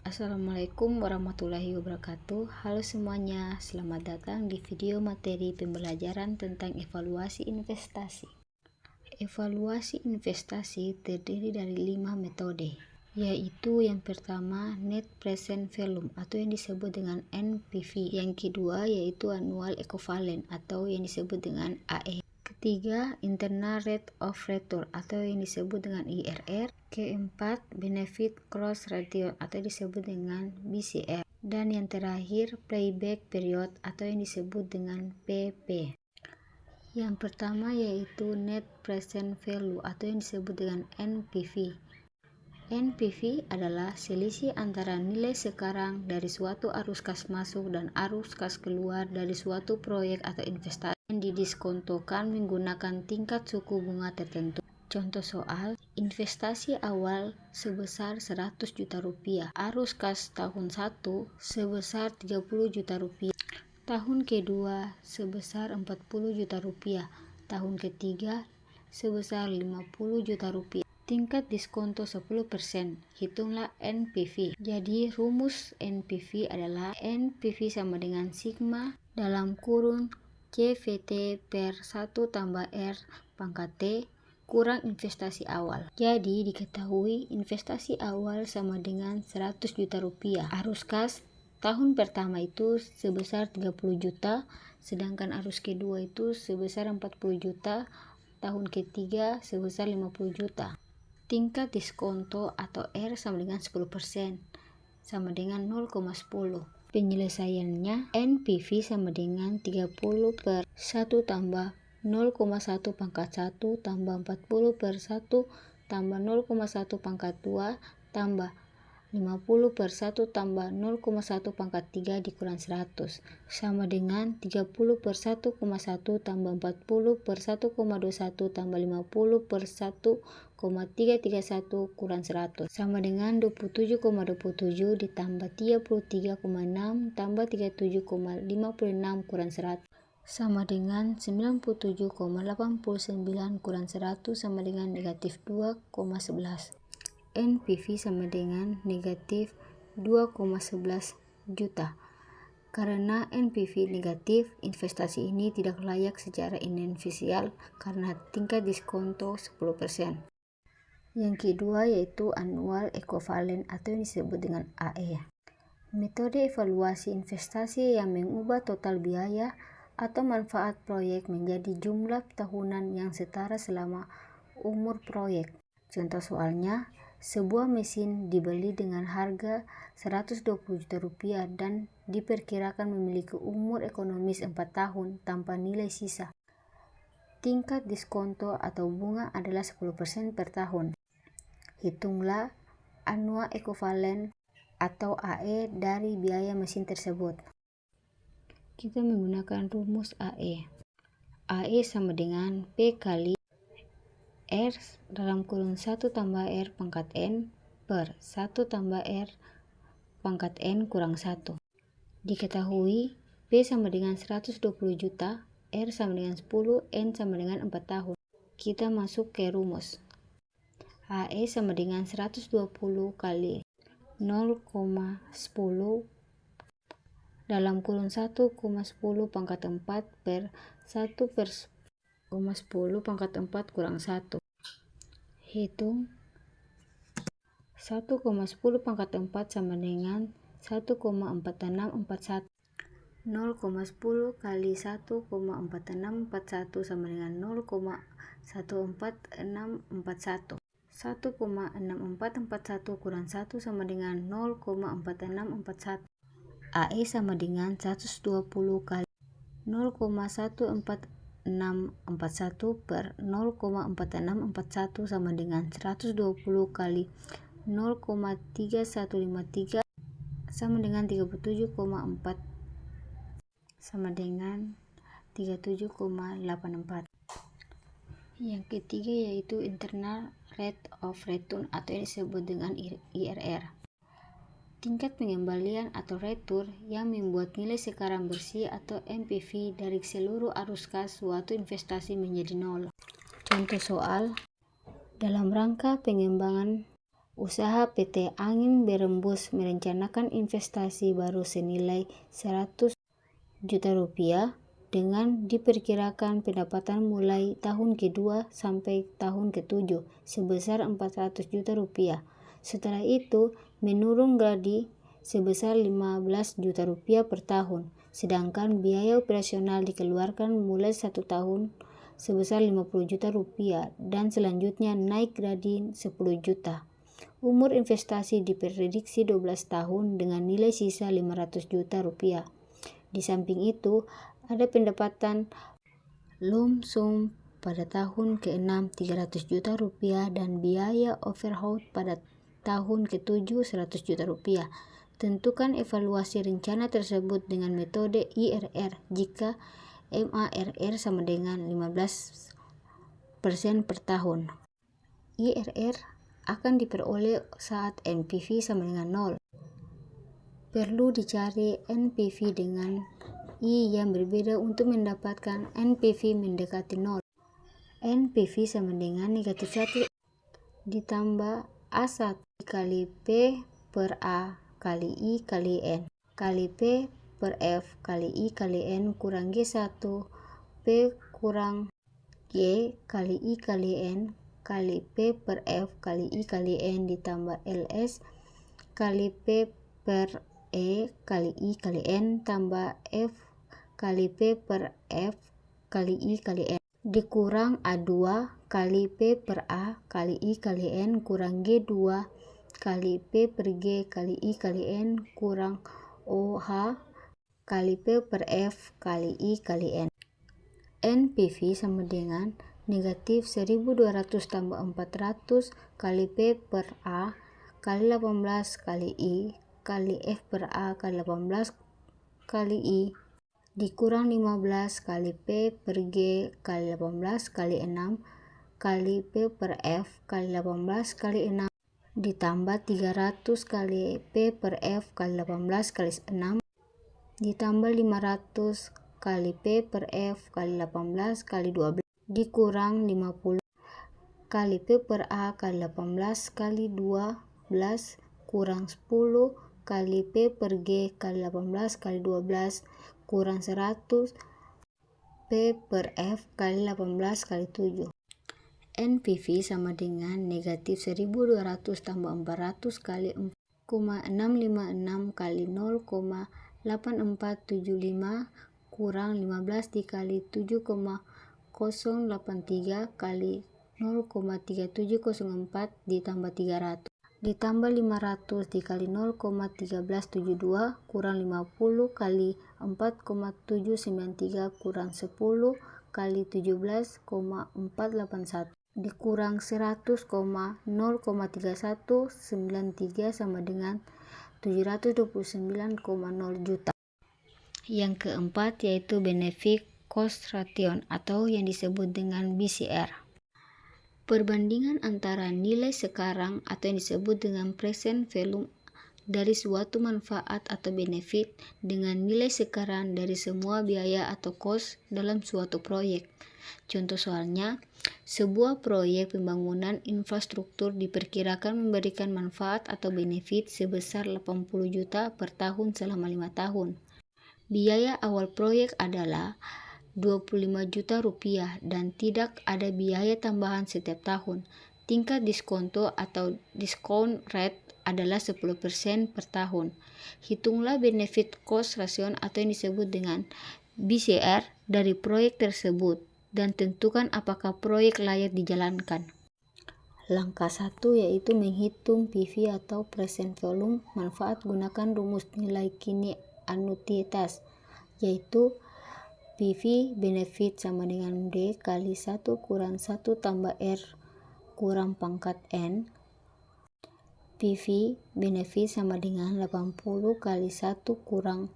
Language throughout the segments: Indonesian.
Assalamualaikum warahmatullahi wabarakatuh. Halo semuanya, selamat datang di video materi pembelajaran tentang evaluasi investasi. Evaluasi investasi terdiri dari 5 metode, yaitu yang pertama Net Present Value atau yang disebut dengan NPV. Yang kedua yaitu Annual Equivalent atau yang disebut dengan AE. Ketiga, Internal Rate of Return atau yang disebut dengan IRR. Keempat, Benefit Cross Ratio atau disebut dengan BCR. Dan yang terakhir, Payback Period atau yang disebut dengan PP. Yang pertama yaitu Net Present Value atau yang disebut dengan NPV. NPV adalah selisih antara nilai sekarang dari suatu arus kas masuk dan arus kas keluar dari suatu proyek atau investasi yang didiskontokan menggunakan tingkat suku bunga tertentu. Contoh soal, investasi awal sebesar 100 juta rupiah, arus kas tahun 1 sebesar 30 juta rupiah, tahun kedua sebesar 40 juta rupiah, tahun ketiga sebesar 50 juta rupiah. Tingkat diskonto 10%, hitunglah NPV. Jadi rumus NPV adalah NPV sama dengan sigma dalam kurung CVT per 1 tambah R pangkat T kurang investasi awal. Jadi diketahui investasi awal sama dengan 100 juta rupiah. Arus kas tahun pertama itu sebesar 30 juta, sedangkan arus kedua itu sebesar 40 juta, tahun ketiga sebesar 50 juta. Tingkat diskonto atau R sama dengan 10%, sama dengan 0,10. Penyelesaiannya NPV sama dengan 30 per 1 tambah 0,1 pangkat 1 tambah 40 per 1 tambah 0,1 pangkat 2 tambah 50 per 1 tambah 0,1 pangkat 3 dikurang 100 sama dengan 30 per 1,1 tambah 40 per 1,21 tambah 50 per 1,331 kurang 100 sama dengan 27,27 ditambah 33,6 tambah 37,56 kurang 100 sama dengan 97,89 kurang 100 sama dengan negatif 2,11. NPV sama dengan negatif 2,11 juta. Karena NPV negatif, investasi ini tidak layak secara inisial karena tingkat diskonto 10%. Yang kedua yaitu Annual Equivalent atau yang disebut dengan AE. Metode evaluasi investasi yang mengubah total biaya atau manfaat proyek menjadi jumlah tahunan yang setara selama umur proyek. Contoh soalnya, sebuah mesin dibeli dengan harga 120 juta rupiah dan diperkirakan memiliki umur ekonomis 4 tahun tanpa nilai sisa. Tingkat diskonto atau bunga adalah 10% per tahun. Hitunglah Annual Equivalent atau AE dari biaya mesin tersebut. Kita menggunakan rumus AE. AE sama dengan P kali R dalam kurung 1 tambah R pangkat N per 1 tambah R pangkat N kurang 1. Diketahui P sama dengan 120 juta, R sama dengan 10, N sama dengan 4 tahun. Kita masuk ke rumus. AE sama dengan 120 kali 0,10 dalam kurung 1,10 pangkat 4 per 1 per 0,10 pangkat 4 kurang 1. Hitung 1,10 pangkat 4 sama dengan 1,4641. 0,10 kali 1,4641 sama dengan 0,14641. 1,6441 kurang 1 sama dengan 0,4641. AE sama dengan 120 kali 0,14641 per 0,4641 sama dengan 120 kali 0,3153 sama dengan 37,4 sama dengan 37,84. Yang ketiga yaitu Internal Rate of Return atau yang disebut dengan IRR. Tingkat pengembalian atau return yang membuat nilai sekarang bersih atau NPV dari seluruh arus kas suatu investasi menjadi nol. Contoh soal, dalam rangka pengembangan Usaha PT Angin Berembus merencanakan investasi baru senilai 100 juta rupiah dengan diperkirakan pendapatan mulai tahun ke-2 sampai tahun ke-7 sebesar 400 juta rupiah. Setelah itu menurun gradual sebesar 15 juta rupiah per tahun, sedangkan biaya operasional dikeluarkan mulai 1 tahun sebesar 50 juta rupiah dan selanjutnya naik gradual 10 juta. Umur investasi diprediksi 12 tahun dengan nilai sisa 500 juta rupiah. Di samping itu, ada pendapatan lump sum pada tahun ke-6 300 juta rupiah dan biaya overhead pada tahun ke-7 100 juta rupiah. Tentukan evaluasi rencana tersebut dengan metode IRR jika MARR sama dengan 15% per tahun. IRR akan diperoleh saat NPV sama dengan 0. Perlu dicari NPV dengan I yang berbeda untuk mendapatkan NPV mendekati 0. NPV sama dengan negatif 1 ditambah A1 kali P per A kali I kali N kali P per F kali I kali N kurang G1 P kurang G kali I kali N kali P per F kali I kali N ditambah LS kali P per E kali I kali N tambah F kali P per F kali I kali N dikurang A2 kali P per A kali I kali N kurang G2 kali P per G kali I kali N kurang OH kali P per F kali I kali N. NPV sama dengan negatif 1200 tambah 400 kali P per A kali 18 kali I kali F per A kali 18 kali I dikurang 15 kali P per G kali 18 kali 6 kali P per F kali 18 kali 6 ditambah 300 kali P per F kali 18 kali 6 ditambah 500 kali P per F kali 18 kali 12 dikurang 50 kali P per A kali 18 kali 12 kurang 10 kali P per G kali 18 kali 12 kurang 100 P per F kali 18 kali 7. NPV sama dengan negatif 1200 tambah 400 kali 4,656 kali 0,8475 kurang 15 dikali 7,083 kali 0,3704 ditambah 300 ditambah 500 dikali 0,1372 kurang 50 kali 4,793 kurang 10 kali 17,481 dikurang 100,03193 sama dengan 729,0 juta. Yang keempat yaitu benefit cost ratio atau yang disebut dengan BCR. Perbandingan antara nilai sekarang atau yang disebut dengan present value dari suatu manfaat atau benefit dengan nilai sekarang dari semua biaya atau cost dalam suatu proyek. Contoh soalnya, sebuah proyek pembangunan infrastruktur diperkirakan memberikan manfaat atau benefit sebesar 80 juta per tahun selama 5 tahun. Biaya awal proyek adalah 25 juta rupiah dan tidak ada biaya tambahan setiap tahun. Tingkat diskonto atau discount rate adalah 10% per tahun. Hitunglah benefit cost ratio atau yang disebut dengan BCR dari proyek tersebut dan tentukan apakah proyek layak dijalankan. Langkah 1 yaitu menghitung PV atau present value manfaat. Gunakan rumus nilai kini anuitas yaitu PV benefit sama dengan D kali 1 kurang 1 tambah R kurang pangkat N. PV benefit sama dengan 80 kali 1 kurang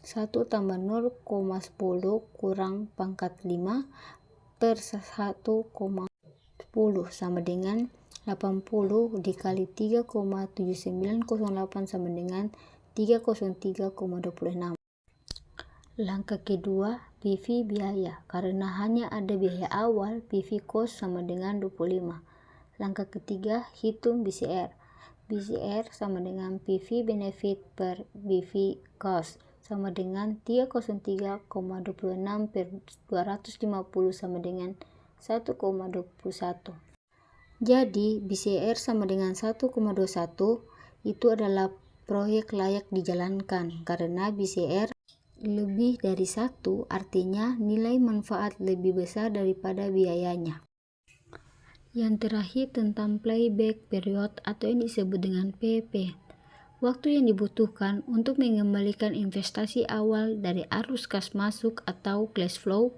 1 tambah 0,10 kurang pangkat 5 per 1,10 sama dengan 80 dikali 3,7908 sama dengan 303,26. Langkah kedua, PV biaya. Karena hanya ada biaya awal, PV cost sama dengan 25. Langkah ketiga, hitung BCR. BCR sama dengan PV benefit per BV cost sama dengan 303,26 per 250 sama dengan 1,21. Jadi BCR sama dengan 1,21 itu adalah proyek layak dijalankan karena BCR lebih dari 1, artinya nilai manfaat lebih besar daripada biayanya. Yang terakhir tentang playback period atau yang disebut dengan PP. Waktu yang dibutuhkan untuk mengembalikan investasi awal dari arus kas masuk atau cash flow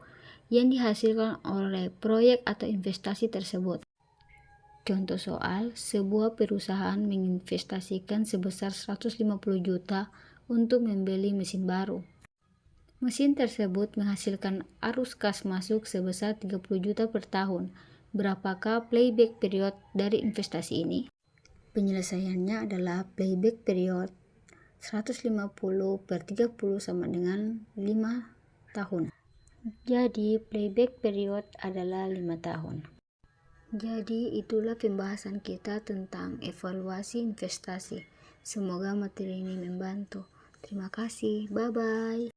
yang dihasilkan oleh proyek atau investasi tersebut. Contoh soal, sebuah perusahaan menginvestasikan sebesar 150 juta untuk membeli mesin baru. Mesin tersebut menghasilkan arus kas masuk sebesar 30 juta per tahun. Berapakah playback period dari investasi ini? Penyelesaiannya adalah playback period 150 per 30 sama dengan 5 tahun. Jadi playback period adalah 5 tahun. Jadi itulah pembahasan kita tentang evaluasi investasi. Semoga materi ini membantu. Terima kasih. Bye-bye.